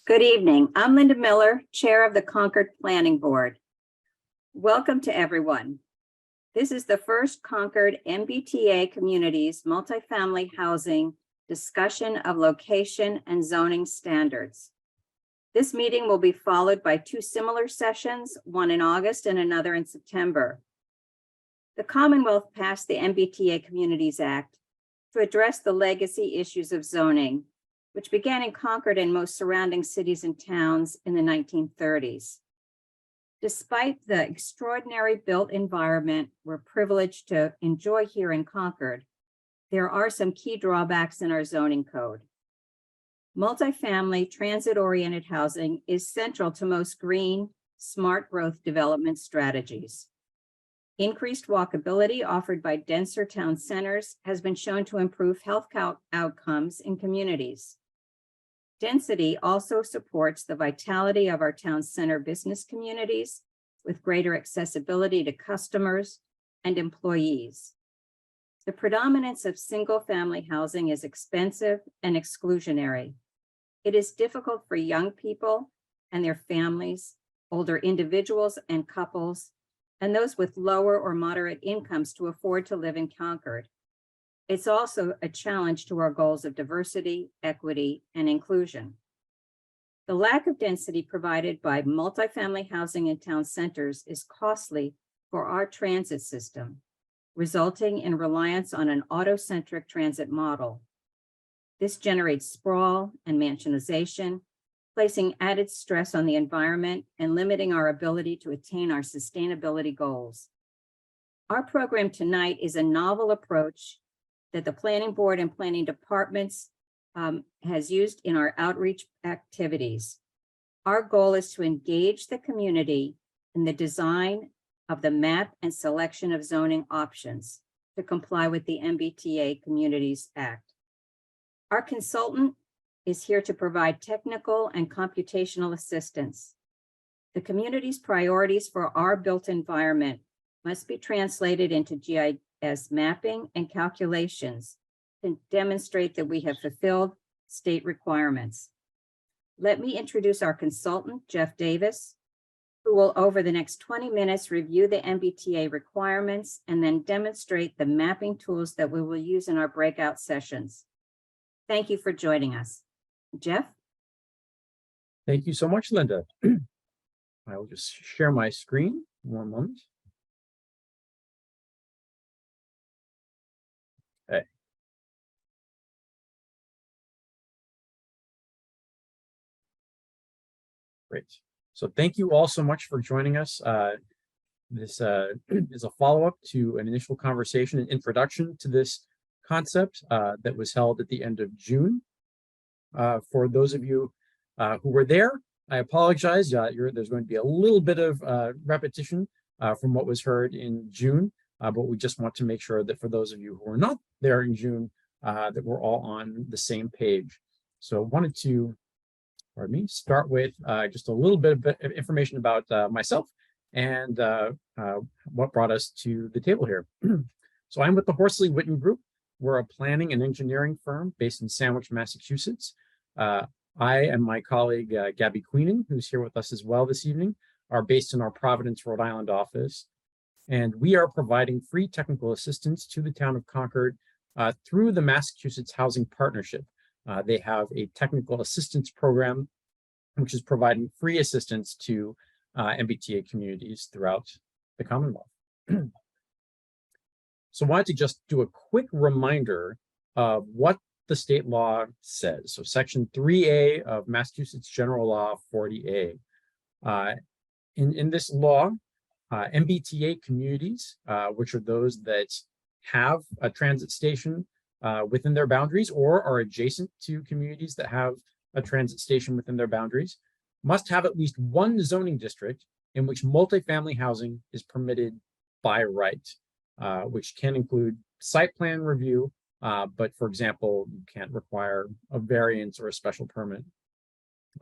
Good evening. I'm Linda Miller, Chair of the Concord Planning Board. Welcome to everyone. This is the first Concord MBTA Communities multifamily housing discussion of location and zoning standards. This meeting will be followed by two similar sessions, one in August and another in September. The Commonwealth passed the MBTA Communities Act to address the legacy issues of zoning, which began in Concord and most surrounding cities and towns in the 1930s. Despite the extraordinary built environment we're privileged to enjoy here in Concord, there are some key drawbacks in our zoning code. Multifamily, transit-oriented housing is central to most green, smart growth development strategies. Increased walkability offered by denser town centers has been shown to improve health outcomes in communities. Density also supports the vitality of our town center business communities with greater accessibility to customers and employees. The predominance of single-family housing is expensive and exclusionary. It is difficult for young people and their families, older individuals and couples, and those with lower or moderate incomes to afford to live in Concord. It's also a challenge to our goals of diversity, equity, and inclusion. The lack of density provided by multifamily housing in town centers is costly for our transit system, resulting in reliance on an auto-centric transit model. This generates sprawl and mansionization, placing added stress on the environment and limiting our ability to attain our sustainability goals. Our program tonight is a novel approach that the Planning Board and Planning Departments has used in our outreach activities. Our goal is to engage the community in the design of the map and selection of zoning options to comply with the MBTA Communities Act. Our consultant is here to provide technical and computational assistance. The community's priorities for our built environment must be translated into GIS mapping and calculations to demonstrate that we have fulfilled state requirements. Let me introduce our consultant, Jeff Davis, who will over the next 20 minutes review the MBTA requirements and then demonstrate the mapping tools that we will use in our breakout sessions. Thank you for joining us. Jeff? Thank you so much, Linda. I will just share my screen. One moment. Okay. Great. So thank you all so much for joining us. This is a follow-up to an initial conversation and introduction to this concept that was held at the end of June. For those of you who were there, I apologize. There's going to be a little bit of repetition from what was heard in June, but we just want to make sure that for those of you who were not there in June, that we're all on the same page. So I wanted to, start with just a little bit of information about myself and what brought us to the table here. So I'm with the Horsley Witten Group. We're a planning and engineering firm based in Sandwich, Massachusetts. I and my colleague, Gabby Queenan, who's here with us as well this evening, are based in our Providence, Rhode Island office. And we are providing free technical assistance to the town of Concord through the Massachusetts Housing Partnership. They have a technical assistance program, which is providing free assistance to MBTA communities throughout the Commonwealth. So I wanted to just do a quick reminder of what the state law says. So section 3A of Massachusetts General Law 40A. In this law, MBTA communities, which are those that have a transit station within their boundaries or are adjacent to communities that have a transit station within their boundaries, must have at least one zoning district in which multifamily housing is permitted by right. Which can include site plan review, but for example, you can't require a variance or a special permit.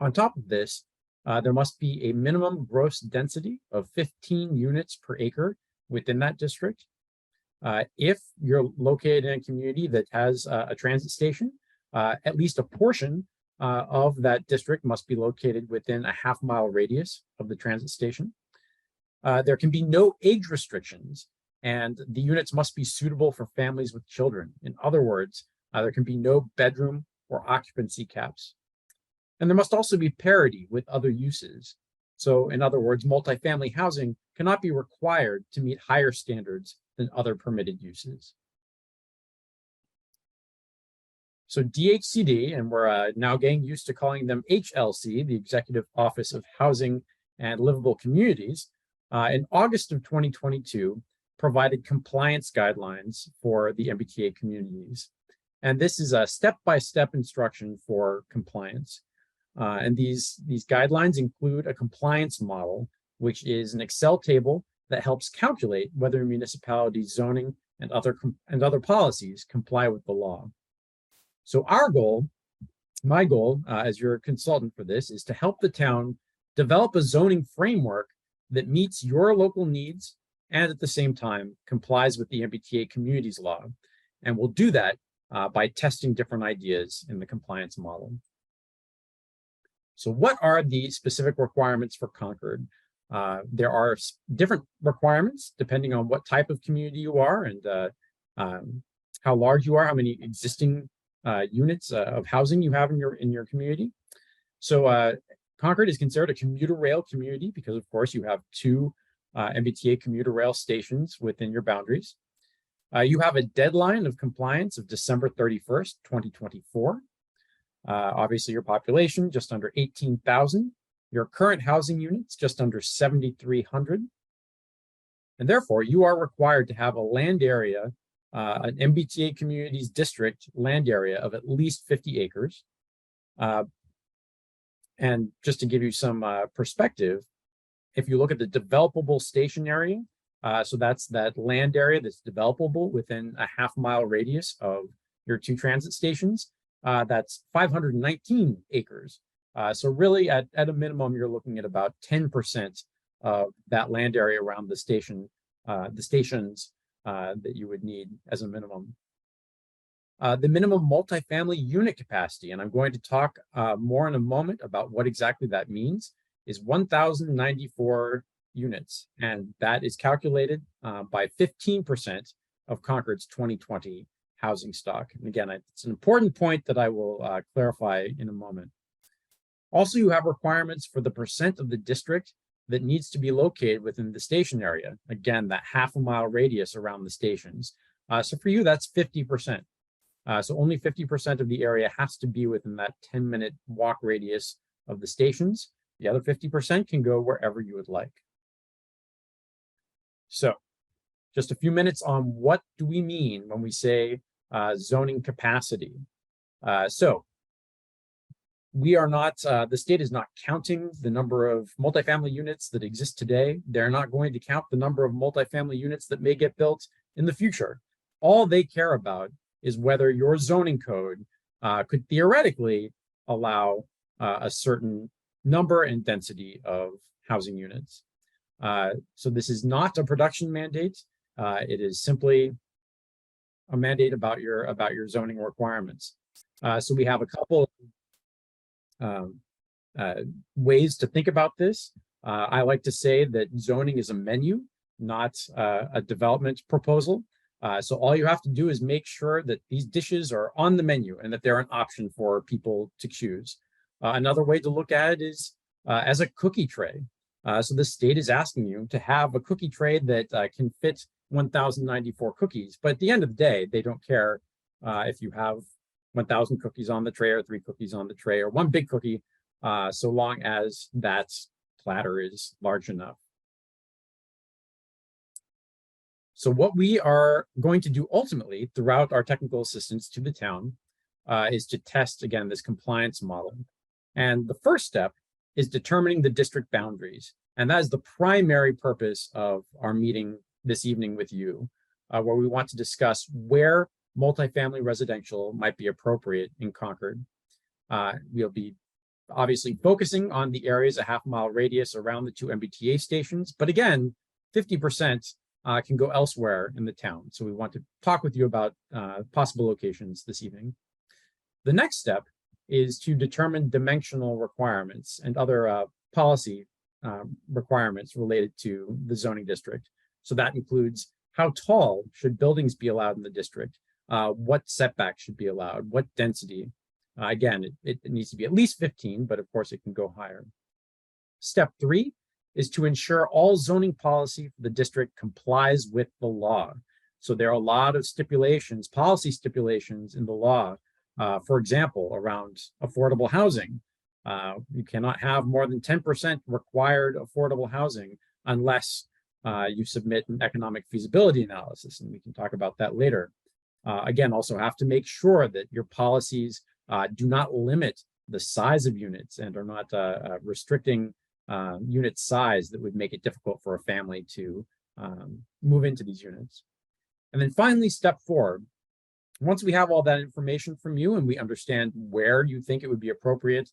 On top of this, there must be a minimum gross density of 15 units per acre within that district. If you're located in a community that has a transit station, at least a portion of that district must be located within a half-mile radius of the transit station. There can be no age restrictions, and the units must be suitable for families with children. In other words, there can be no bedroom or occupancy caps. And there must also be parity with other uses. So in other words, multifamily housing cannot be required to meet higher standards than other permitted uses. So DHCD, and we're now getting used to calling them HLC, the Executive Office of Housing and Livable Communities, in August of 2022, provided compliance guidelines for the MBTA communities. And this is a step-by-step instruction for compliance. And these guidelines include a compliance model, which is an Excel table that helps calculate whether a municipality's zoning and other policies comply with the law. So my goal as your consultant for this, is to help the town develop a zoning framework that meets your local needs and at the same time complies with the MBTA communities law. And we'll do that by testing different ideas in the compliance model. So what are the specific requirements for Concord? There are different requirements depending on what type of community you are and how large you are, how many existing units of housing you have in your community. So Concord is considered a commuter rail community because, of course, you have two MBTA commuter rail stations within your boundaries. You have a deadline of compliance of December 31st, 2024. Obviously, your population, just under 18,000. Your current housing units, just under 7,300. And therefore, you are required to have a land area, an MBTA communities district land area of at least 50 acres. And just to give you some perspective, if you look at the developable station area, so that's that land area that's developable within a half-mile radius of your two transit stations, that's 519 acres. So really, at a minimum, you're looking at about 10% of that land area around the station, the stations that you would need as a minimum. The minimum multifamily unit capacity, and I'm going to talk more in a moment about what exactly that means, is 1,094 units, and that is calculated by 15% of Concord's 2020 housing stock. And again, it's an important point that I will clarify in a moment. Also, you have requirements for the percent of the district that needs to be located within the station area. Again, that half-a-mile radius around the stations. So for you, that's 50%. So only 50% of the area has to be within that 10-minute walk radius of the stations. The other 50% can go wherever you would like. So just a few minutes on what do we mean when we say zoning capacity. So we are not, the state is not counting the number of multifamily units that exist today. They're not going to count the number of multifamily units that may get built in the future. All they care about is whether your zoning code could theoretically allow a certain number and density of housing units. So this is not a production mandate. It is simply a mandate about your zoning requirements. So we have a couple ways to think about this. I like to say that zoning is a menu, not a development proposal. So all you have to do is make sure that these dishes are on the menu and that they're an option for people to choose. Another way to look at it is as a cookie tray. So the state is asking you to have a cookie tray that can fit 1,094 cookies. But at the end of the day, they don't care if you have 1,000 cookies on the tray or 3 cookies on the tray or 1 big cookie, so long as that platter is large enough. So what we are going to do ultimately throughout our technical assistance to the town is to test, again, this compliance model. And the first step is determining the district boundaries. And that is the primary purpose of our meeting this evening with you, where we want to discuss where multifamily residential might be appropriate in Concord. We'll be obviously focusing on the areas a half-mile radius around the 2 MBTA stations. But again, 50% can go elsewhere in the town. So we want to talk with you about possible locations this evening. The next step is to determine dimensional requirements and other policy requirements related to the zoning district. So that includes how tall should buildings be allowed in the district, what setbacks should be allowed, what density. Again, it needs to be at least 15, but of course it can go higher. Step 3 is to ensure all zoning policy for the district complies with the law. So there are a lot of stipulations, policy stipulations in the law. For example, around affordable housing. You cannot have more than 10% required affordable housing unless you submit an economic feasibility analysis, and we can talk about that later. Again, also have to make sure that your policies do not limit the size of units and are not restricting unit size that would make it difficult for a family to move into these units. And then finally, step 4. Once we have all that information from you and we understand where you think it would be appropriate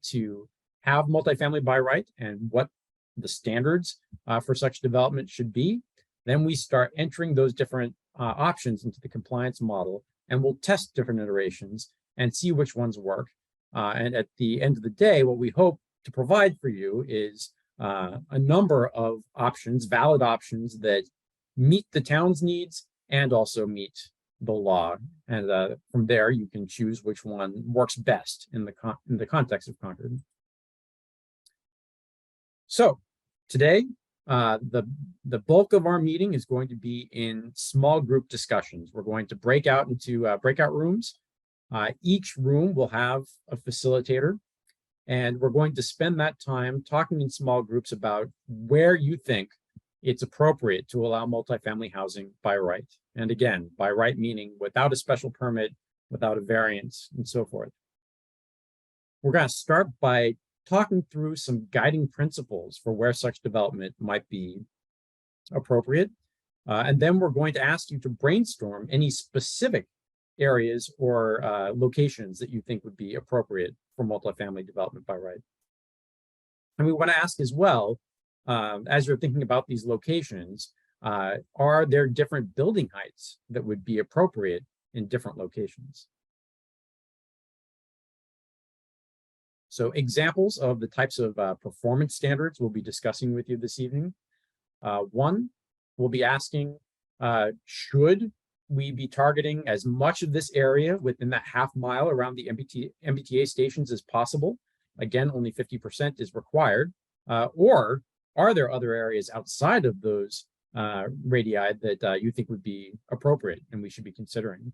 to have multifamily by right and what the standards for such development should be, then we start entering those different options into the compliance model, and we'll test different iterations and see which ones work. And at the end of the day, what we hope to provide for you is a number of options, valid options that meet the town's needs and also meet the law. And from there, you can choose which one works best in the context of Concord. So today, the bulk of our meeting is going to be in small group discussions. We're going to break out into breakout rooms. Each room will have a facilitator, and we're going to spend that time talking in small groups about where you think it's appropriate to allow multifamily housing by right. And again, by right meaning without a special permit, without a variance, and so forth. We're going to start by talking through some guiding principles for where such development might be appropriate. And then we're going to ask you to brainstorm any specific areas or locations that you think would be appropriate for multifamily development by right. And we want to ask as well, as you're thinking about these locations, are there different building heights that would be appropriate in different locations? So examples of the types of performance standards we'll be discussing with you this evening. One, we'll be asking, should we be targeting as much of this area within that half mile around the MBTA stations as possible? Again, only 50% is required. Or are there other areas outside of those radii that you think would be appropriate and we should be considering?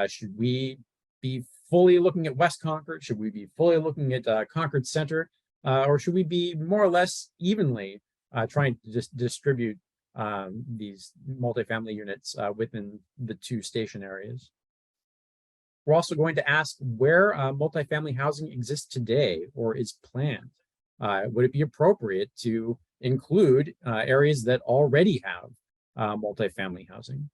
Should we be fully looking at West Concord? Should we be fully looking at Concord Center? Or should we be more or less evenly trying to just distribute these multifamily units within the two station areas? We're also going to ask where multifamily housing exists today or is planned. Would it be appropriate to include areas that already have multifamily housing?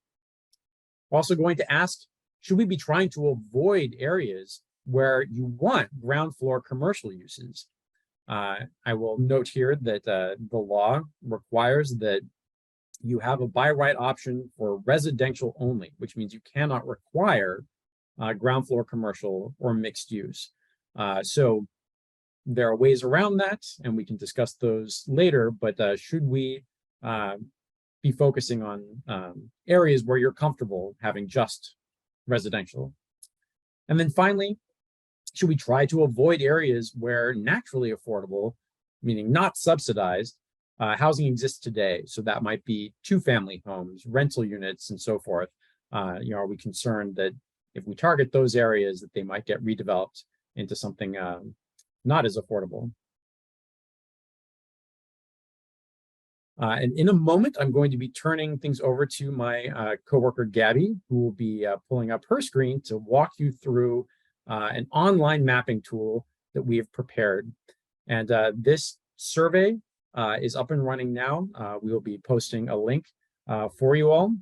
We're also going to ask, should we be trying to avoid areas where you want ground floor commercial uses? I will note here that the law requires that you have a by right option for residential only, which means you cannot require ground floor commercial or mixed use. So there are ways around that, and we can discuss those later, but should we be focusing on areas where you're comfortable having just residential? And then finally, should we try to avoid areas where naturally affordable, meaning not subsidized, housing exists today? So that might be two-family homes, rental units, and so forth. Are we concerned that if we target those areas that they might get redeveloped into something not as affordable? And in a moment, I'm going to be turning things over to my coworker, Gabby, who will be pulling up her screen to walk you through an online mapping tool that we have prepared. And this survey is up and running now. We will be posting a link for you all.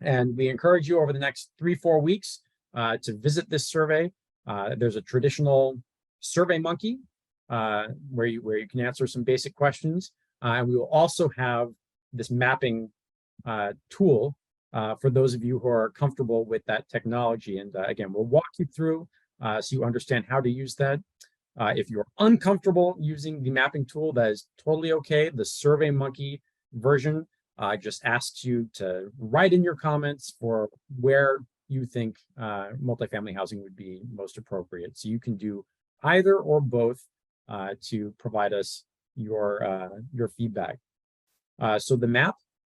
And we encourage you over the next 3-4 weeks to visit this survey. There's a traditional Survey Monkey where you can answer some basic questions. And we will also have this mapping tool for those of you who are comfortable with that technology. And again, we'll walk you through so you understand how to use that. If you're uncomfortable using the mapping tool, that is totally okay. The SurveyMonkey version just asks you to write in your comments for where you think multifamily housing would be most appropriate. So you can do either or both to provide us your feedback. So the map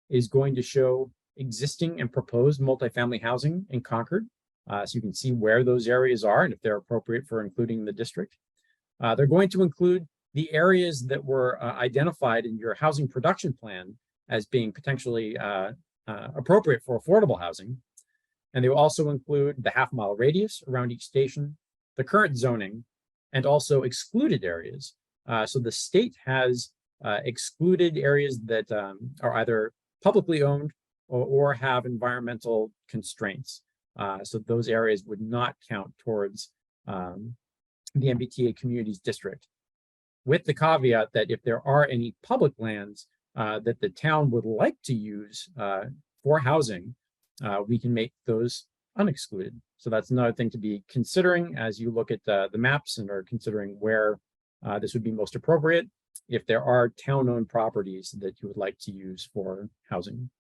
is going to show existing and proposed multifamily housing in Concord. So you can see where those areas are and if they're appropriate for including in the district. They're going to include the areas that were identified in your housing production plan as being potentially appropriate for affordable housing. And they will also include the half-mile radius around each station, the current zoning, and also excluded areas. So the state has excluded areas that are either publicly owned or have environmental constraints. So those areas would not count towards the MBTA Communities District, with the caveat that if there are any public lands that the town would like to use for housing, we can make those unexcluded. So that's another thing to be considering as you look at the maps and are considering where this would be most appropriate if there are town-owned properties that you would like to use for housing.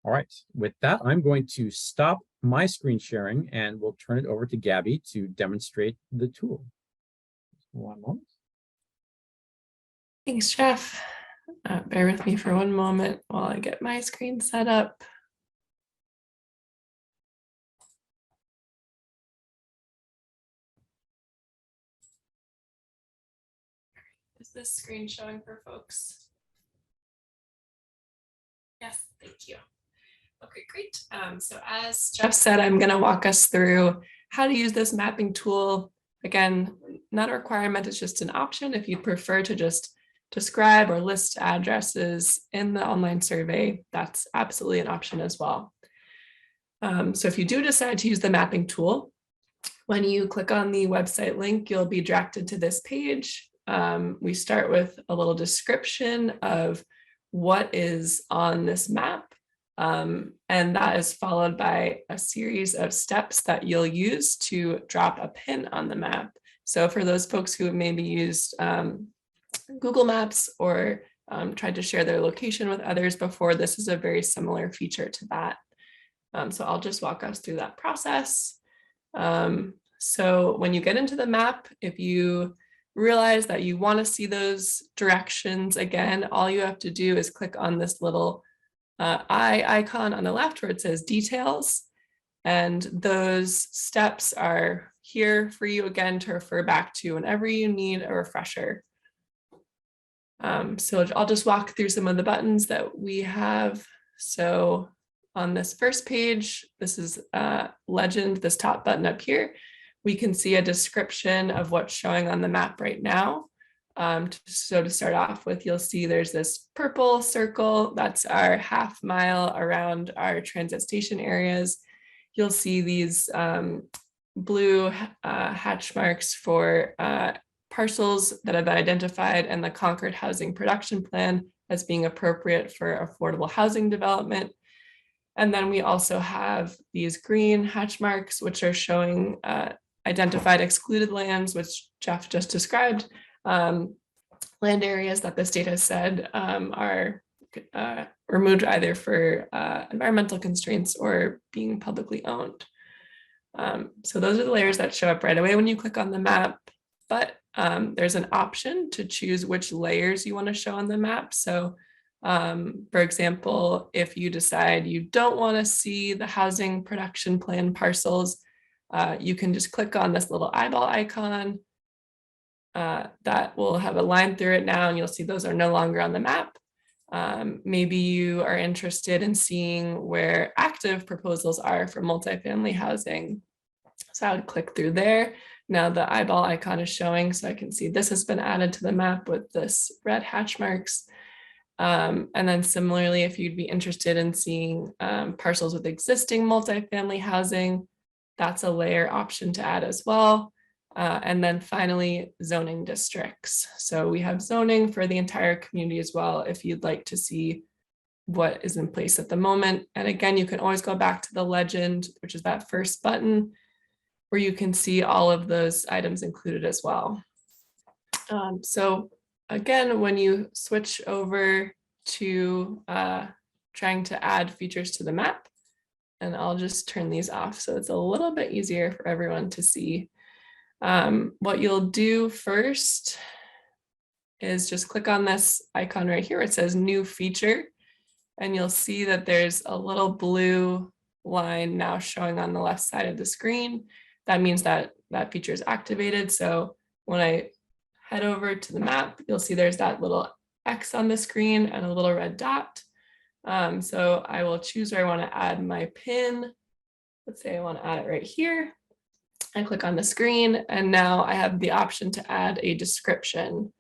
All right, with that, I'm going to stop my screen sharing and we'll turn it over to Gabby to demonstrate the tool. One moment. Thanks, Jeff. Bear with me for one moment while I get my screen set up. Is this screen showing for folks? Yes, thank you. Okay, great. So as Jeff said, I'm going to walk us through how to use this mapping tool. Again, not a requirement, it's just an option. If you'd prefer to just describe or list addresses in the online survey, that's absolutely an option as well. So if you do decide to use the mapping tool, when you click on the website link, you'll be directed to this page. We start with a little description of what is on this map. And that is followed by a series of steps that you'll use to drop a pin on the map. So for those folks who have maybe used Google Maps or tried to share their location with others before, this is a very similar feature to that. So I'll just walk us through that process. So when you get into the map, if you realize that you want to see those directions again, all you have to do is click on this little eye icon on the left where it says details. And those steps are here for you again to refer back to whenever you need a refresher. So I'll just walk through some of the buttons that we have. So on this first page, this is legend, this top button up here. We can see a description of what's showing on the map right now. So to start off with, you'll see there's this purple circle. That's our half mile around our transit station areas. You'll see these blue hatch marks for parcels that have been identified in the Concord Housing Production Plan as being appropriate for affordable housing development. And then we also have these green hatch marks, which are showing identified excluded lands, which Jeff just described. Land areas that the state has said are removed either for environmental constraints or being publicly owned. So those are the layers that show up right away when you click on the map, but there's an option to choose which layers you want to show on the map. So for example, if you decide you don't want to see the housing production plan parcels, you can just click on this little eyeball icon. That will have a line through it now, and you'll see those are no longer on the map. Maybe you are interested in seeing where active proposals are for multifamily housing. So I would click through there. Now the eyeball icon is showing, so I can see this has been added to the map with this red hatch marks. And then similarly, if you'd be interested in seeing parcels with existing multifamily housing, that's a layer option to add as well. And then finally, zoning districts. So we have zoning for the entire community as well, if you'd like to see what is in place at the moment. And again, you can always go back to the legend, which is that first button, where you can see all of those items included as well. So again, when you switch over to trying to add features to the map, and I'll just turn these off so it's a little bit easier for everyone to see. What you'll do first is just click on this icon right here. It says new feature, and you'll see that there's a little blue line now showing on the left side of the screen. That means that that feature is activated. So when I head over to the map, you'll see there's that little X on the screen and a little red dot. So I will choose where I want to add my pin. Let's say I want to add it right here. I click on the screen, and now I have the option to add a description.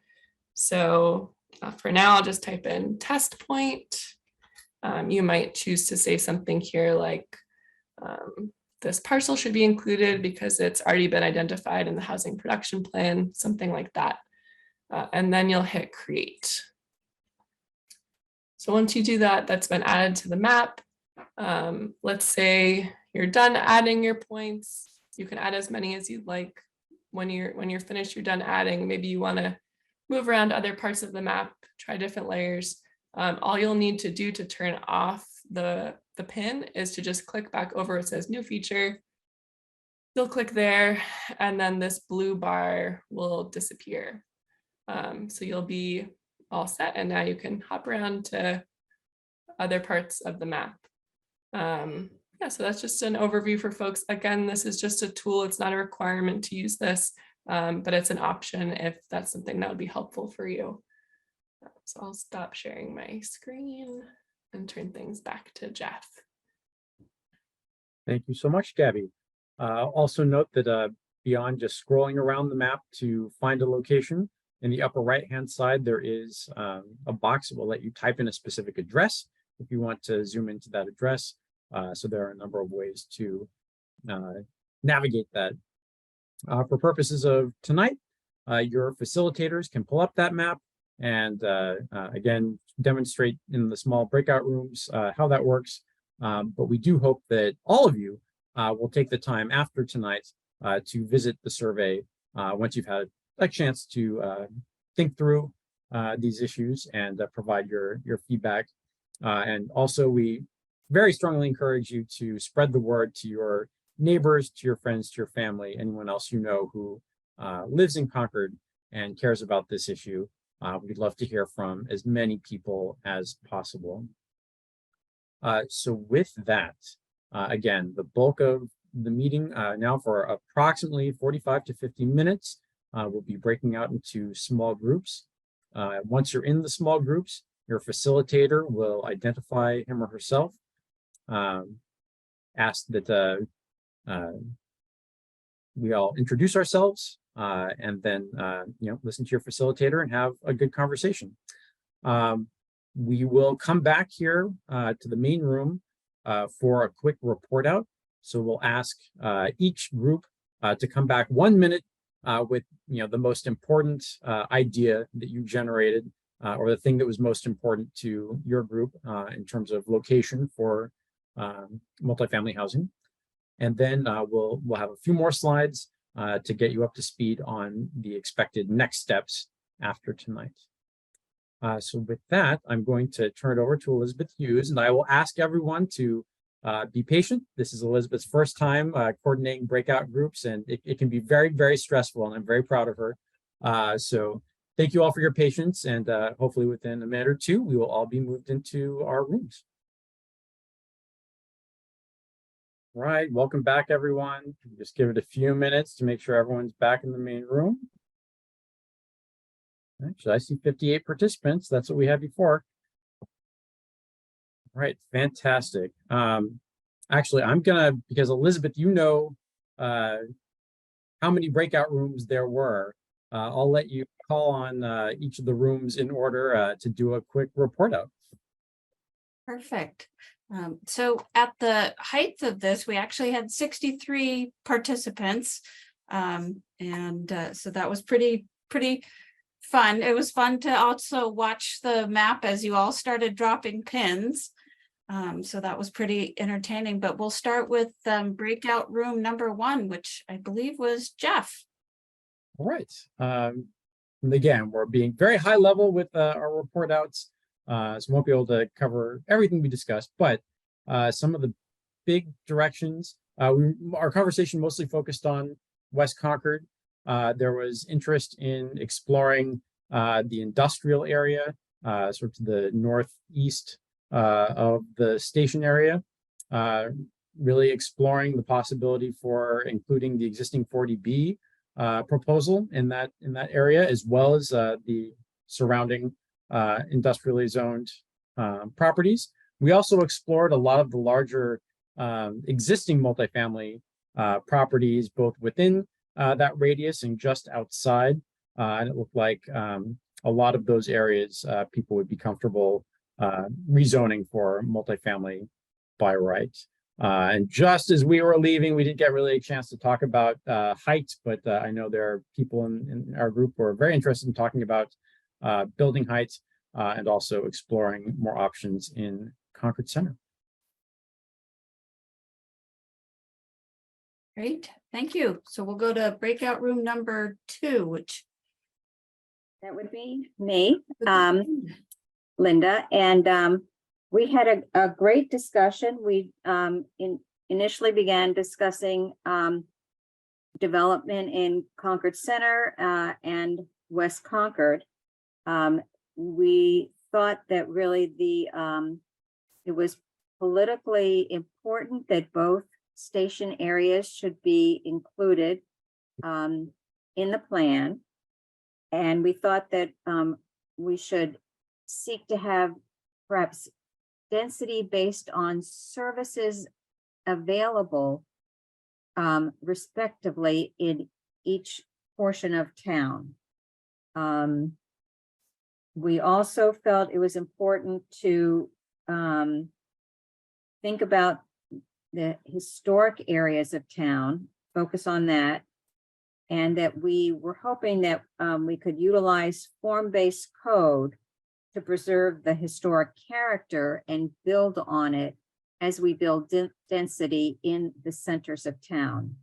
So for now, I'll just type in test point. You might choose to say something here like, this parcel should be included because it's already been identified in the housing production plan, something like that. And then you'll hit create. So once you do that, that's been added to the map. Let's say you're done adding your points. You can add as many as you'd like. When you're finished, you're done adding. Maybe you want to move around other parts of the map, try different layers. All you'll need to do to turn off the pin is to just click back over. It says new feature. You'll click there, and then this blue bar will disappear. So you'll be all set, and now you can hop around to other parts of the map. Yeah, so that's just an overview for folks. Again, this is just a tool. It's not a requirement to use this, but it's an option if that's something that would be helpful for you. So I'll stop sharing my screen and turn things back to Jeff. Thank you so much, Gabby. Also note that beyond just scrolling around the map to find a location, in the upper right-hand side, there is a box that will let you type in a specific address if you want to zoom into that address. So there are a number of ways to navigate that. For purposes of tonight, your facilitators can pull up that map and again, demonstrate in the small breakout rooms how that works. But we do hope that all of you will take the time after tonight to visit the survey once you've had a chance to think through these issues and provide your feedback. And also, we very strongly encourage you to spread the word to your neighbors, to your friends, to your family, anyone else you know who lives in Concord and cares about this issue. We'd love to hear from as many people as possible. So with that, again, the bulk of the meeting now for approximately 45 to 50 minutes, we'll be breaking out into small groups. Once you're in the small groups, your facilitator will identify him or herself, ask that we all introduce ourselves, and then listen to your facilitator and have a good conversation. We will come back here to the main room for a quick report out. So we'll ask each group to come back 1 minute with the most important idea that you generated or the thing that was most important to your group in terms of location for multifamily housing. And then we'll have a few more slides to get you up to speed on the expected next steps after tonight. So with that, I'm going to turn it over to Elizabeth Hughes, and I will ask everyone to be patient. This is Elizabeth's first time coordinating breakout groups, and it can be very, very stressful, and I'm very proud of her. So thank you all for your patience, and hopefully within a minute or two, we will all be moved into our rooms. All right, welcome back, everyone. Just give it a few minutes to make sure everyone's back in the main room. Actually, I see 58 participants. That's what we had before. All right, fantastic. Actually, I'm gonna, because Elizabeth, how many breakout rooms there were. I'll let you call on each of the rooms in order to do a quick report out. Perfect. So at the height of this, we actually had 63 participants. So that was pretty fun. It was fun to also watch the map as you all started dropping pins. So that was pretty entertaining, but we'll start with breakout room number 1, which I believe was Jeff. All right. And again, we're being very high level with our report outs, so we won't be able to cover everything we discussed, but some of the big directions. Our conversation mostly focused on West Concord. There was interest in exploring the industrial area, sort of to the northeast of the station area, really exploring the possibility for including the existing 40B proposal in that area, as well as the surrounding industrially zoned properties. We also explored a lot of the larger existing multifamily properties, both within that radius and just outside. And it looked like a lot of those areas people would be comfortable rezoning for multifamily by right. And just as we were leaving, we didn't get really a chance to talk about height, but I know there are people in our group who are very interested in talking about building height and also exploring more options in Concord Center. Great, thank you. So we'll go to breakout room number 2, which That would be me, Linda, and we had a great discussion. We initially began discussing development in Concord Center and West Concord. We thought that really it was politically important that both station areas should be included in the plan. And we thought that we should seek to have perhaps density based on services available respectively in each portion of town. We also felt it was important to think about the historic areas of town, focus on that, and that we were hoping that we could utilize form-based code to preserve the historic character and build on it as we build density in the centers of town.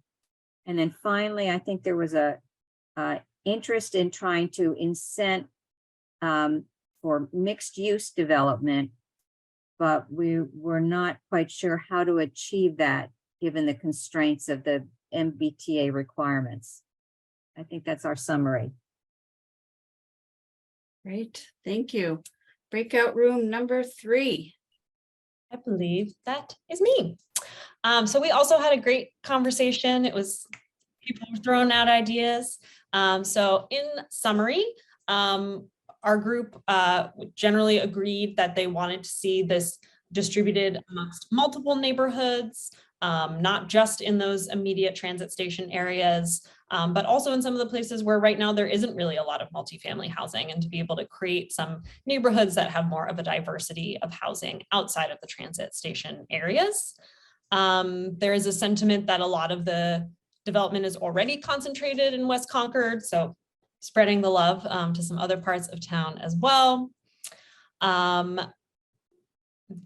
And then finally, I think there was a interest in trying to incent for mixed use development, but we were not quite sure how to achieve that given the constraints of the MBTA requirements. I think that's our summary. Great, thank you. Breakout room number 3. I believe that is me. So we also had a great conversation. It was people were throwing out ideas. So in summary, our group generally agreed that they wanted to see this distributed amongst multiple neighborhoods, not just in those immediate transit station areas, but also in some of the places where right now there isn't really a lot of multifamily housing, and to be able to create some neighborhoods that have more of a diversity of housing outside of the transit station areas. There is a sentiment that a lot of the development is already concentrated in West Concord, so spreading the love to some other parts of town as well.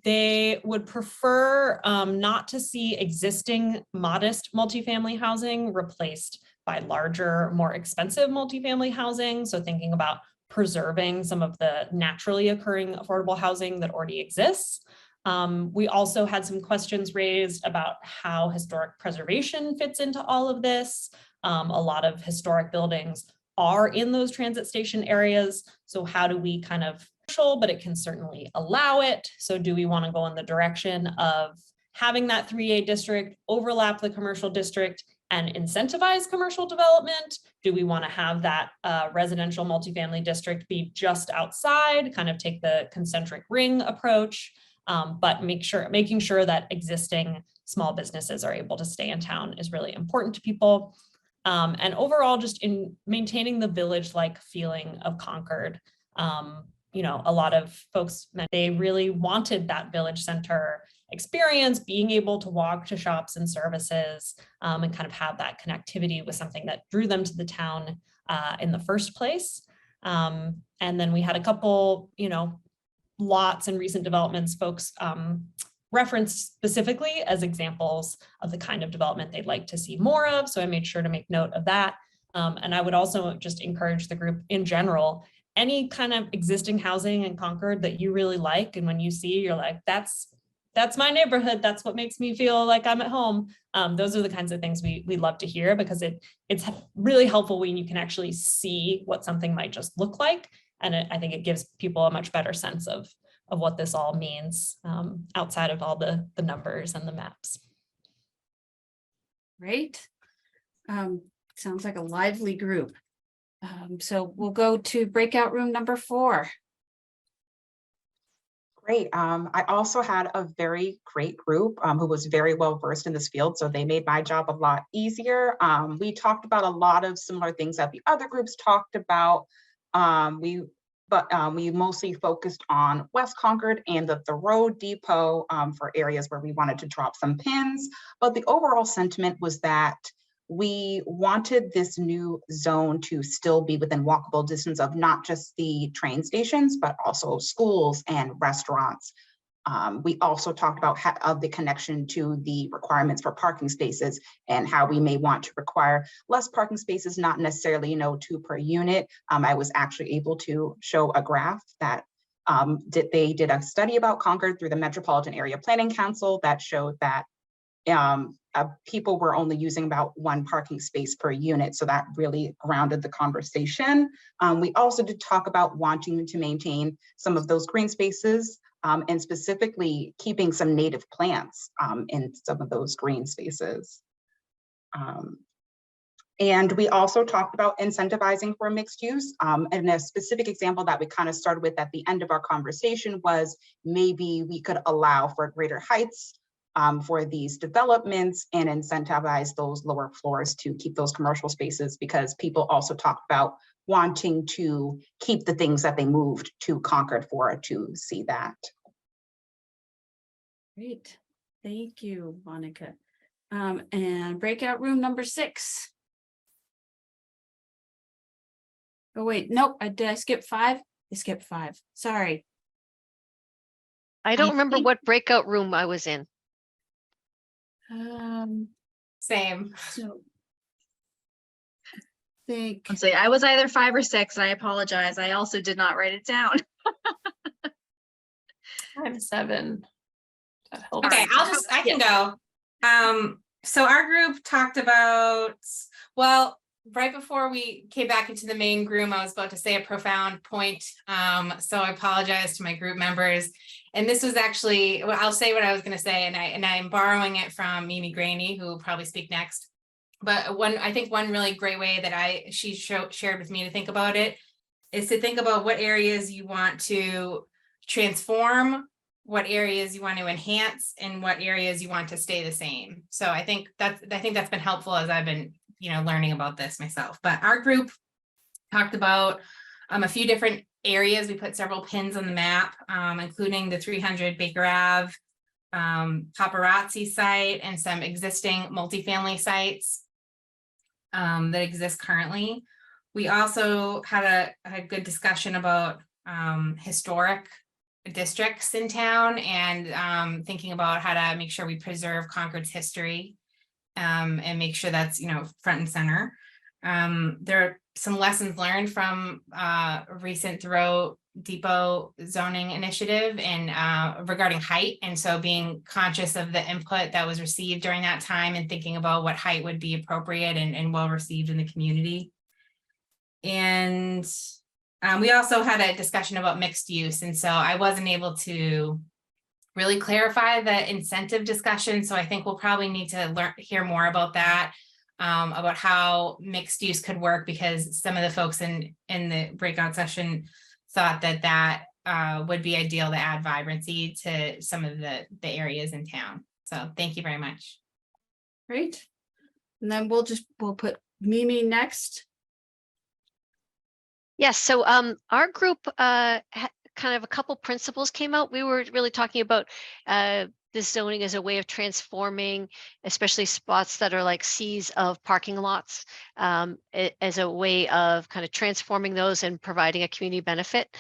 They would prefer not to see existing modest multifamily housing replaced by larger, more expensive multifamily housing. So thinking about preserving some of the naturally occurring affordable housing that already exists. We also had some questions raised about how historic preservation fits into all of this. A lot of historic buildings are in those transit station areas. So how do we kind of, but it can certainly allow it. So do we want to go in the direction of having that 3A district overlap the commercial district and incentivize commercial development? Do we want to have that residential multifamily district be just outside, kind of take the concentric ring approach, but making sure that existing small businesses are able to stay in town is really important to people. And overall, just in maintaining the village-like feeling of Concord. You know, a lot of folks, they really wanted that village center experience, being able to walk to shops and services, and kind of have that connectivity with something that drew them to the town in the first place. And then we had a couple, lots and recent developments folks referenced specifically as examples of the kind of development they'd like to see more of. So I made sure to make note of that. And I would also just encourage the group in general, any kind of existing housing in Concord that you really like, and when you see, you're like, that's my neighborhood, that's what makes me feel like I'm at home. Those are the kinds of things we love to hear, because it's really helpful when you can actually see what something might just look like. And I think it gives people a much better sense of what this all means, outside of all the numbers and the maps. Great. Sounds like a lively group. So we'll go to breakout room number 4. Great. I also had a very great group who was very well versed in this field, so they made my job a lot easier. We talked about a lot of similar things that the other groups talked about. We mostly focused on West Concord and the Thoreau Depot for areas where we wanted to drop some pins. But the overall sentiment was that we wanted this new zone to still be within walkable distance of not just the train stations, but also schools and restaurants. We also talked about the connection to the requirements for parking spaces and how we may want to require less parking spaces, not necessarily, 2 per unit. I was actually able to show a graph that they did a study about Concord through the Metropolitan Area Planning Council that showed that people were only using about 1 parking space per unit. So that really grounded the conversation. We also did talk about wanting to maintain some of those green spaces, and specifically keeping some native plants in some of those green spaces. And we also talked about incentivizing for mixed use. And a specific example that we kind of started with at the end of our conversation was maybe we could allow for greater heights for these developments and incentivize those lower floors to keep those commercial spaces, because people also talked about wanting to keep the things that they moved to Concord for to see that. Great. Thank you, Monica. And breakout room number 6. Oh, wait, nope. Did I skip 5? I skipped 5. Sorry. I don't remember what breakout room I was in. Same. So think Let's see. I was either 5 or 6. I apologize. I also did not write it down. I'm 7. That helps. Okay, I can go. So our group talked about, well, right before we came back into the main room, I was about to say a profound point. So I apologize to my group members. And this was actually, well, I'll say what I was going to say, and I'm borrowing it from Mimi Graney, who will probably speak next. But I think one really great way that she shared with me to think about it is to think about what areas you want to transform, what areas you want to enhance, and what areas you want to stay the same. So I think that's been helpful as I've been, learning about this myself. But our group talked about a few different areas. We put several pins on the map, including the 300 Baker Ave paparazzi site and some existing multifamily sites that exist currently. We also had a good discussion about historic districts in town and thinking about how to make sure we preserve Concord's history and make sure that's, front and center. There are some lessons learned from a recent Thoreau Depot zoning initiative and regarding height. And so being conscious of the input that was received during that time and thinking about what height would be appropriate and well received in the community. And we also had a discussion about mixed use. And so I wasn't able to really clarify the incentive discussion. So I think we'll probably need to hear more about that, about how mixed use could work, because some of the folks in the breakout session thought that would be ideal to add vibrancy to some of the areas in town. So thank you very much. great. And then we'll put Mimi next. Yes, so our group kind of a couple principles came out. We were really talking about this zoning as a way of transforming, especially spots that are like seas of parking lots, as a way of kind of transforming those and providing a community benefit.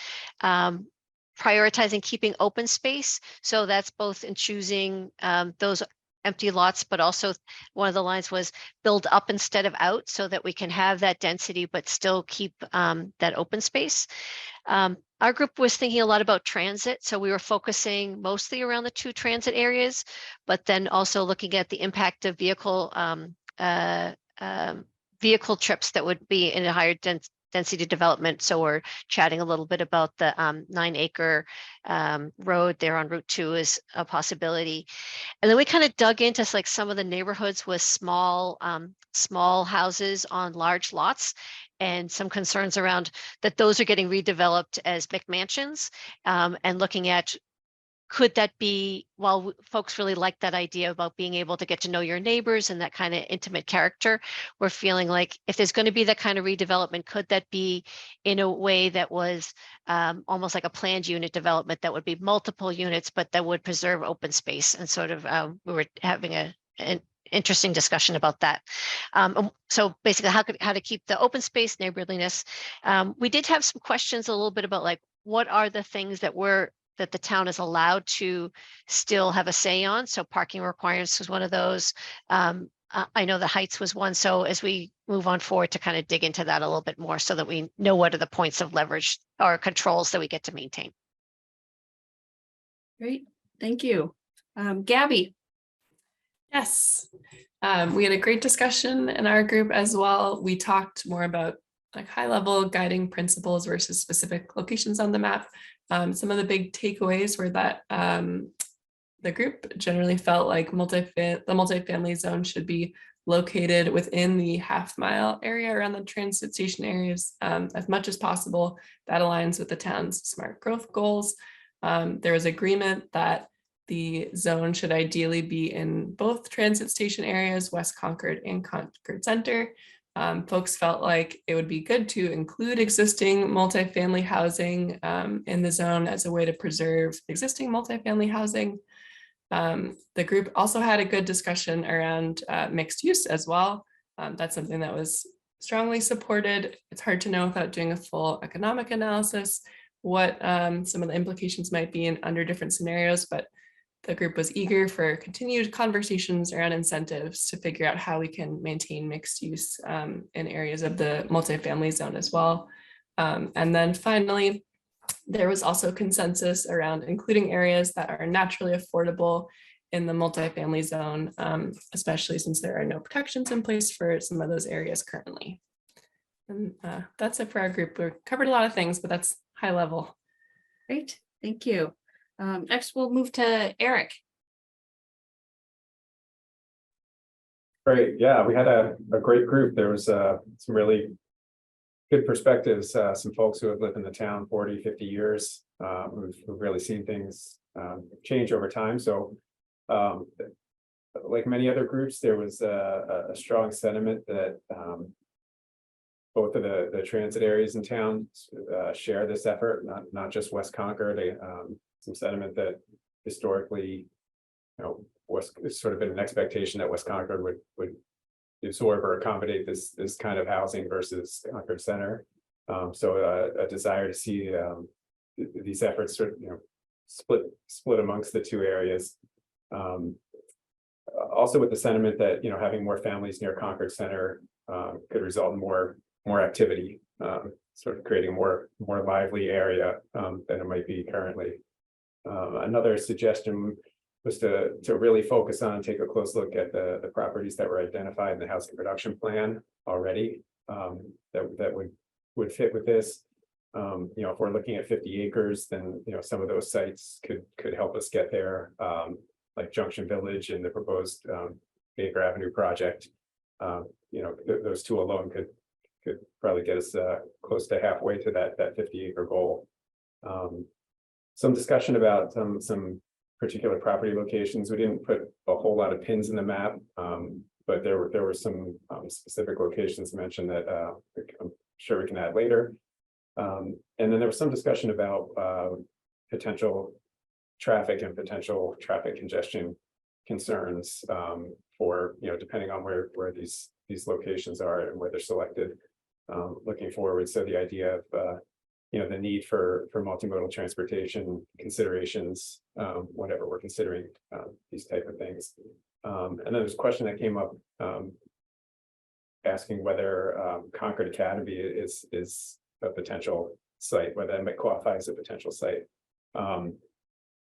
Prioritizing keeping open space. So that's both in choosing those empty lots, but also one of the lines was build up instead of out so that we can have that density, but still keep that open space. Our group was thinking a lot about transit, so we were focusing mostly around the 2 transit areas, but then also looking at the impact of vehicle trips that would be in a higher density development. So we're chatting a little bit about the 9-acre road there on Route 2 is a possibility. And then we kind of dug into like some of the neighborhoods with small houses on large lots, and some concerns around that those are getting redeveloped as McMansions, and looking at, could that be, while folks really like that idea about being able to get to know your neighbors and that kind of intimate character, we're feeling like if there's going to be that kind of redevelopment, could that be in a way that was almost like a planned unit development that would be multiple units, but that would preserve open space, and sort of we were having an interesting discussion about that. So basically how to keep the open space neighborliness. We did have some questions a little bit about like, what are the things that the town is allowed to still have a say on. So parking requirements was one of those. I know the heights was one. So as we move on forward to kind of dig into that a little bit more so that we know what are the points of leverage or controls that we get to maintain. Great, thank you. Gabby. Yes, we had a great discussion in our group as well. We talked more about like high level guiding principles versus specific locations on the map. Some of the big takeaways were that the group generally felt like the multifamily zone should be located within the half-mile area around the transit station areas as much as possible. That aligns with the town's smart growth goals. There was agreement that the zone should ideally be in both transit station areas, West Concord and Concord Center. Folks felt like it would be good to include existing multifamily housing in the zone as a way to preserve existing multifamily housing. The group also had a good discussion around mixed use as well. That's something that was strongly supported. It's hard to know without doing a full economic analysis what some of the implications might be under different scenarios, but the group was eager for continued conversations around incentives to figure out how we can maintain mixed use in areas of the multifamily zone as well. And then finally, there was also consensus around including areas that are naturally affordable in the multifamily zone, especially since there are no protections in place for some of those areas currently. And that's it for our group. We covered a lot of things, but that's high level. Great, thank you. Next, we'll move to Eric. Great. Yeah, we had a great group. There was some really good perspectives. Some folks who have lived in the town 40, 50 years, who've really seen things change over time. So like many other groups, there was a strong sentiment that both of the transit areas in town share this effort, not just West Concord. Some sentiment that historically, was sort of been an expectation that West Concord would absorb or accommodate this kind of housing versus Concord Center. So a desire to see these efforts sort of split amongst the 2 areas. Also with the sentiment that having more families near Concord Center could result in more activity, sort of creating a more lively area than it might be currently. Another suggestion was to really focus on and take a close look at the properties that were identified in the housing production plan already, that would fit with this. If we're looking at 50 acres, then some of those sites could help us get there, like Junction Village and the proposed Baker Avenue project. Those 2 alone could probably get us close to halfway to that 50-acre goal. Some discussion about some particular property locations. We didn't put a whole lot of pins in the map, but there were some specific locations mentioned that I'm sure we can add later. And then there was some discussion about potential traffic and potential traffic congestion concerns for, depending on where these locations are and where they're selected looking forward. So the idea of the need for multimodal transportation considerations whenever we're considering these type of things. And then there's a question that came up asking whether Concord Academy is a potential site, whether that might qualify as a potential site.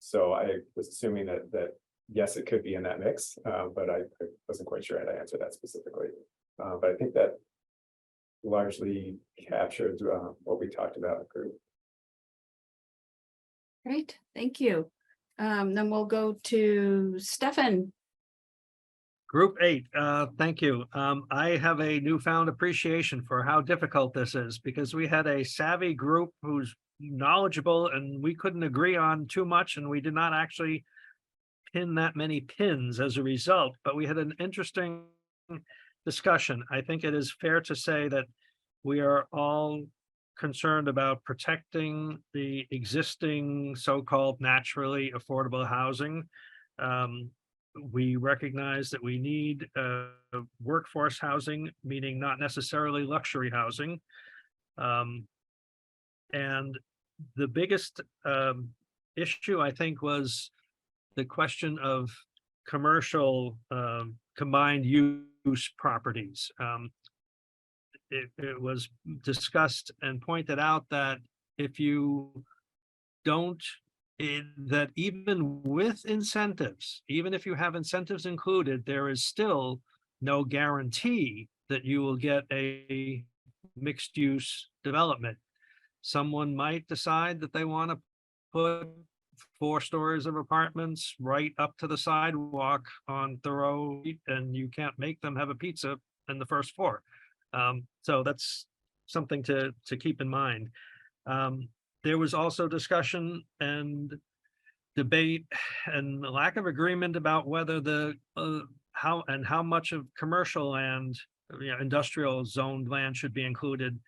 So I was assuming that yes, it could be in that mix, but I wasn't quite sure how to answer that specifically. But I think that largely captured what we talked about in the group. Great, thank you. Then we'll go to Stefan. Group 8, thank you. I have a newfound appreciation for how difficult this is because we had a savvy group who's knowledgeable and we couldn't agree on too much and we did not actually pin that many pins as a result, but we had an interesting discussion. I think it is fair to say that we are all concerned about protecting the existing so-called naturally affordable housing. We recognize that we need workforce housing, meaning not necessarily luxury housing. And the biggest issue, I think, was the question of commercial combined use properties. It was discussed and pointed out that if you don't, that even with incentives, even if you have incentives included, there is still no guarantee that you will get a mixed use development. Someone might decide that they want to put 4 stories of apartments right up to the sidewalk on Thoreau, and you can't make them have a pizza in the first floor. So that's something to keep in mind. There was also discussion and debate and the lack of agreement about whether the how much of commercial land, industrial zoned land should be included,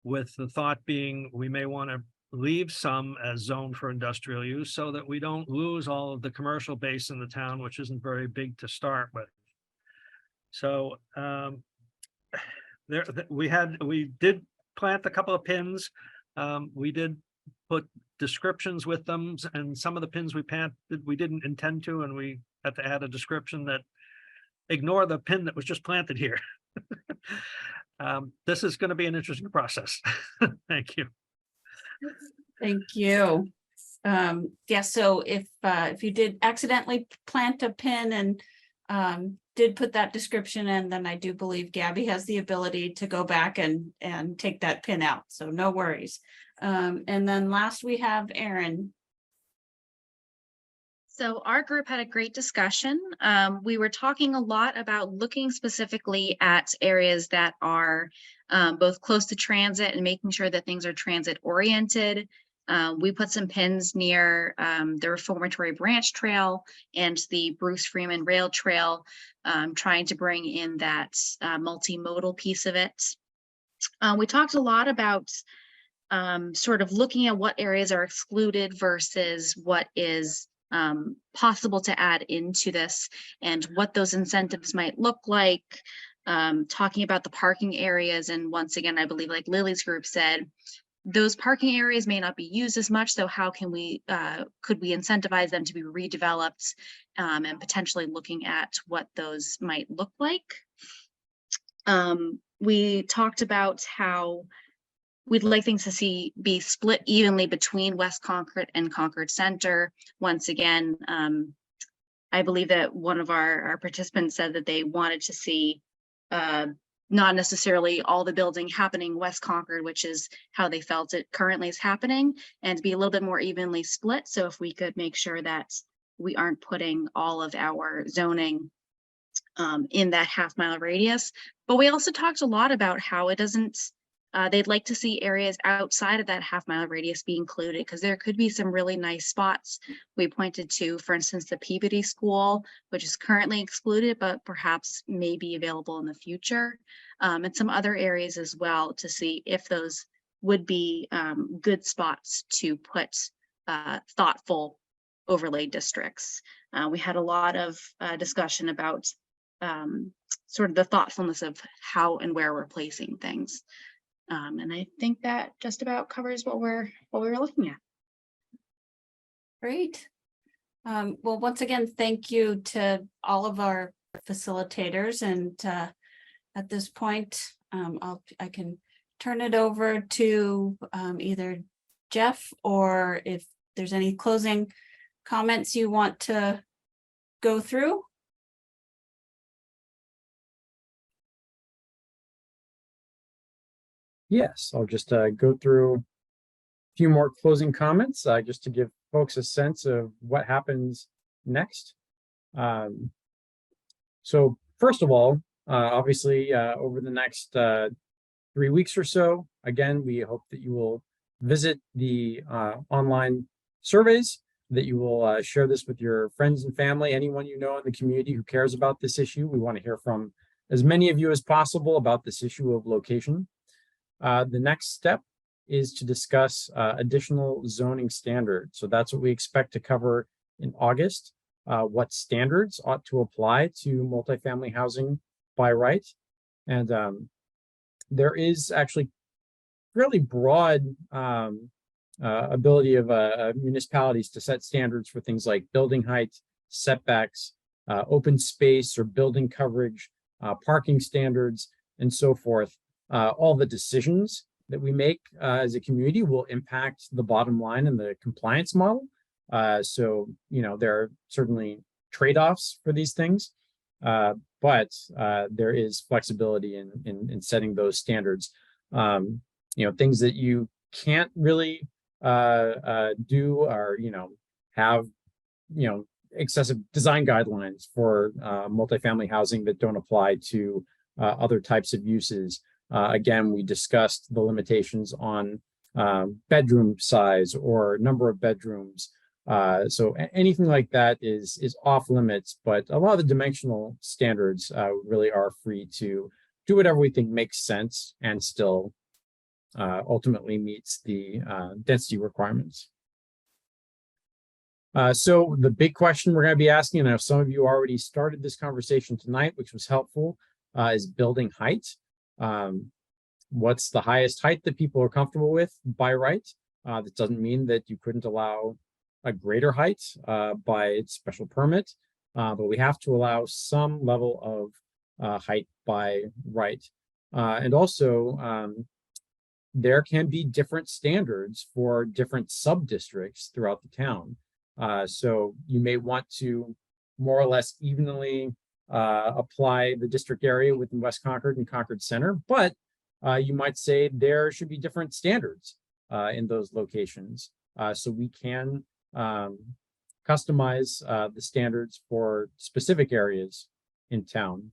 with the thought being we may want to leave some as zoned for industrial use so that we don't lose all of the commercial base in the town, which isn't very big to start with. So we did plant a couple of pins. We did put descriptions with them, and some of the pins we planted we didn't intend to, and we had to add a description that ignore the pin that was just planted here. This is going to be an interesting process. Thank you. Thank you. Yeah, so if you did accidentally plant a pin and did put that description in, then I do believe Gabby has the ability to go back and take that pin out. So no worries. And then last we have Erin. So our group had a great discussion. We were talking a lot about looking specifically at areas that are both close to transit and making sure that things are transit oriented. We put some pins near the Reformatory Branch Trail and the Bruce Freeman Rail Trail, trying to bring in that multimodal piece of it. We talked a lot about sort of looking at what areas are excluded versus what is possible to add into this and what those incentives might look like, talking about the parking areas. And once again, I believe like Lily's group said, those parking areas may not be used as much. So how can we, could we incentivize them to be redeveloped, and potentially looking at what those might look like. We talked about how we'd like things to be split evenly between West Concord and Concord Center. Once again, I believe that one of our participants said that they wanted to see not necessarily all the building happening West Concord, which is how they felt it currently is happening, and be a little bit more evenly split. So if we could make sure that we aren't putting all of our zoning in that half-mile radius. But we also talked a lot about how it doesn't, they'd like to see areas outside of that half-mile radius be included, because there could be some really nice spots. We pointed to, for instance, the Peabody School, which is currently excluded, but perhaps may be available in the future, and some other areas as well, to see if those would be good spots to put thoughtful overlay districts. We had a lot of discussion about sort of the thoughtfulness of how and where we're placing things. And I think that just about covers what we were looking at. Great. Well, once again, thank you to all of our facilitators. And at this point, I can turn it over to either Jeff, or if there's any closing comments you want to go through. Yes, I'll just go through a few more closing comments just to give folks a sense of what happens next. So first of all, obviously over the next 3 weeks or so, again, we hope that you will visit the online surveys, that you will share this with your friends and family, anyone you know in the community who cares about this issue. We want to hear from as many of you as possible about this issue of location. The next step is to discuss additional zoning standards. So that's what we expect to cover in August, what standards ought to apply to multifamily housing by right. And there is actually fairly broad ability of municipalities to set standards for things like building height, setbacks, open space or building coverage, parking standards, and so forth. All the decisions that we make as a community will impact the bottom line and the compliance model. So, you know, there are certainly trade-offs for these things, but there is flexibility in setting those standards. You know, things that you can't really do are, you know, have, you know, excessive design guidelines for multifamily housing that don't apply to other types of uses. Again, we discussed the limitations on bedroom size or number of bedrooms. So anything like that is off limits, but a lot of the dimensional standards really are free to do whatever we think makes sense and still ultimately meets the density requirements. So the big question we're going to be asking, and I know some of you already started this conversation tonight, which was helpful, is building height. What's the highest height that people are comfortable with by right? That doesn't mean that you couldn't allow a greater height by special permit, but we have to allow some level of height by right. And also, there can be different standards for different sub-districts throughout the town. So you may want to more or less evenly apply the district area within West Concord and Concord Center, but you might say there should be different standards in those locations. So we can customize the standards for specific areas in town.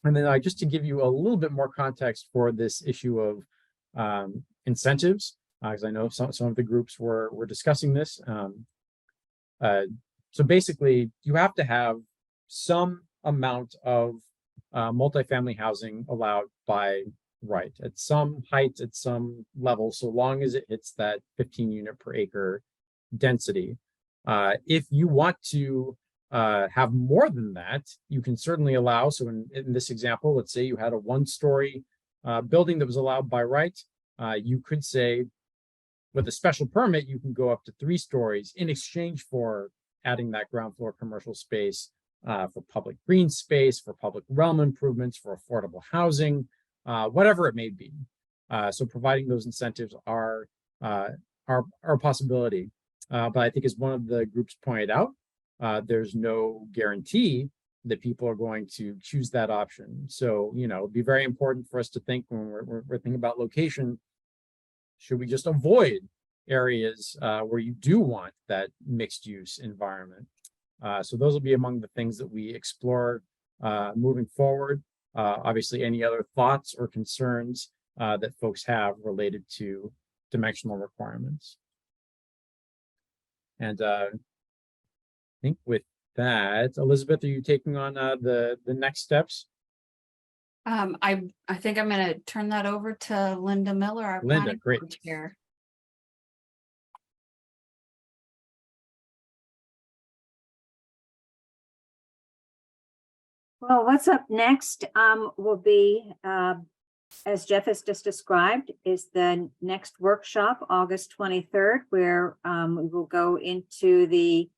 And then just to give you a little bit more context for this issue of incentives, because I know some of the groups were discussing this. So basically, you have to have some amount of multifamily housing allowed by right at some height, at some level, so long as it hits that 15 unit per acre density. If you want to have more than that, you can certainly allow. So in this example, let's say you had a 1-story building that was allowed by right. You could say with a special permit, you can go up to 3 stories in exchange for adding that ground floor commercial space for public green space, for public realm improvements, for affordable housing, whatever it may be. So providing those incentives are a possibility. But I think as one of the groups pointed out, there's no guarantee that people are going to choose that option. So, you know, it'd be very important for us to think when we're thinking about location, should we just avoid areas where you do want that mixed use environment? So those will be among the things that we explore moving forward. Obviously, any other thoughts or concerns that folks have related to dimensional requirements. And I think with that, Elizabeth, are you taking on the next steps? I think I'm going to turn that over to Linda Miller, our Linda, planning great. board chair. Well, what's up next will be, as Jeff has just described, is the next workshop, August 23rd, where we will go into the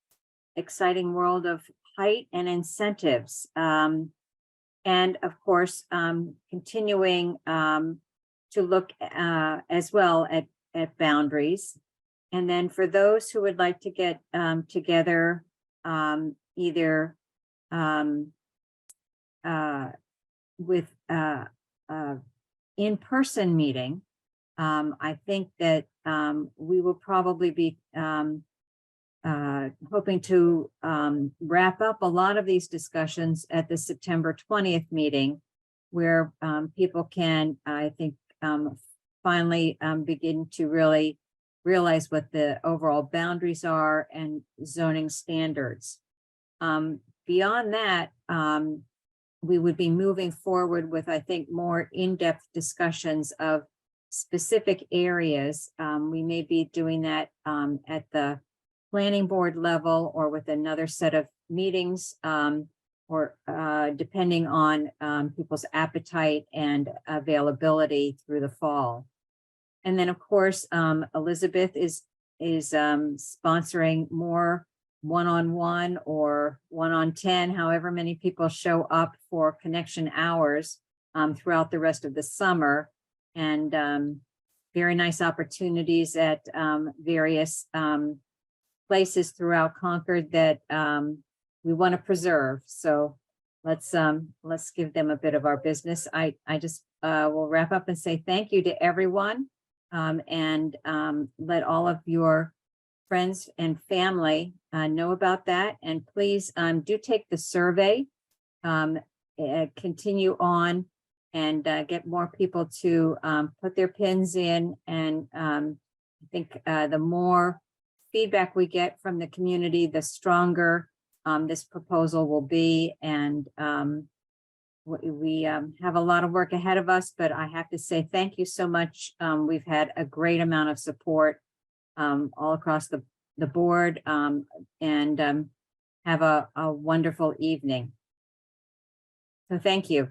exciting world of height and incentives. And of course, continuing to look as well at boundaries. And then for those who would like to get together, either with in-person meeting, I think that we will probably be hoping to wrap up a lot of these discussions at the September 20th meeting, where people can, I think, finally begin to really realize what the overall boundaries are and zoning standards. Beyond that, we would be moving forward with, I think, more in-depth discussions of specific areas. We may be doing that at the planning board level or with another set of meetings, or depending on people's appetite and availability through the fall. And then, of course, Elizabeth is sponsoring more one-on-one or 1-on-10, however many people show up for connection hours throughout the rest of the summer, and very nice opportunities at various places throughout Concord that we want to preserve. So let's give them a bit of our business. I just will wrap up and say thank you to everyone, and let all of your friends and family know about that. And please do take the survey, continue on, and get more people to put their pins in. And I think the more feedback we get from the community, the stronger this proposal will be. And we have a lot of work ahead of us, but I have to say thank you so much. We've had a great amount of support all across the board, and have a wonderful evening. So thank you.